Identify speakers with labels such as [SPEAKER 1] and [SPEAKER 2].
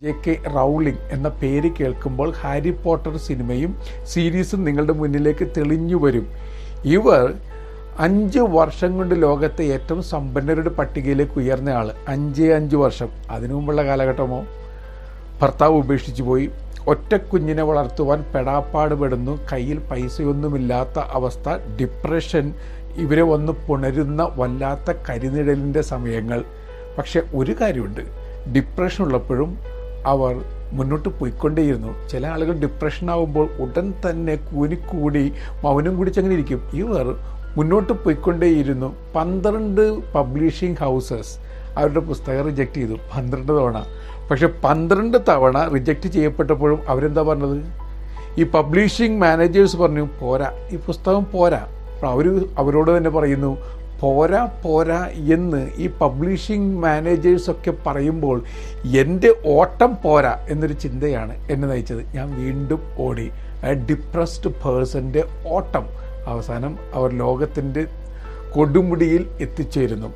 [SPEAKER 1] ജെ.കെ. Rowling എന്ന പേര് കേൾക്കുമ്പോൾ ഹാരി പോട്ടർ സിനിമയും സീരീസും നിങ്ങളുടെ മുന്നിലേക്ക് തെളിഞ്ഞു വരും. ഇവർ 5 വർഷം കൊണ്ട് ലോകത്തെ ഏറ്റവും സമ്പന്നരുടെ പട്ടികയിലേക്ക് ഉയർന്ന ആൾ. 5 വർഷം. അതിനു മുമ്പുള്ള കാലഘട്ടമോ? ഭർത്താവ് ഉപേക്ഷിച്ചു പോയി, ഒറ്റ കുഞ്ഞിനെ വളർത്തുവാൻ പെടാപ്പാട് പെടുന്നു, കയ്യിൽ പൈസയൊന്നുമില്ലാത്ത അവസ്ഥ, ഡിപ്രഷൻ ഇവരെ വന്ന് പുണരുന്ന വല്ലാത്ത കരിനിഴലിൻ്റെ സമയങ്ങൾ. പക്ഷെ ഒരു കാര്യമുണ്ട്, ഡിപ്രഷൻ ഉള്ളപ്പോഴും അവർ മുന്നോട്ട് പോയിക്കൊണ്ടേയിരുന്നു. ചില ആളുകൾ ഡിപ്രഷനാകുമ്പോൾ ഉടൻ തന്നെ കൂനിക്കൂടി മൗനം കുടിച്ചങ്ങനെ ഇരിക്കും. ഇവർ മുന്നോട്ട് പോയിക്കൊണ്ടേയിരുന്നു. 12 പബ്ലിഷിംഗ് ഹൗസസ് അവരുടെ പുസ്തകം റിജക്റ്റ് ചെയ്തു 12 തവണ. പക്ഷെ 12 തവണ റിജക്റ്റ് ചെയ്യപ്പെട്ടപ്പോഴും അവരെന്താ പറഞ്ഞത്? ഈ പബ്ലിഷിംഗ് മാനേജേഴ്സ് പറഞ്ഞു പോരാ, ഈ പുസ്തകം പോരാ. അവരോട് തന്നെ പറയുന്നു പോരാ എന്ന് ഈ പബ്ലിഷിംഗ് മാനേജേഴ്സൊക്കെ പറയുമ്പോൾ എൻ്റെ ഓട്ടം പോരാ എന്നൊരു ചിന്തയാണ് എന്നെ നയിച്ചത്. ഞാൻ വീണ്ടും ഓടി. ഡിപ്രസ്ഡ് പേഴ്സൻ്റെ ഓട്ടം അവസാനം അവർ ലോകത്തിൻ്റെ കൊടുമുടിയിൽ എത്തിച്ചേരുന്നു.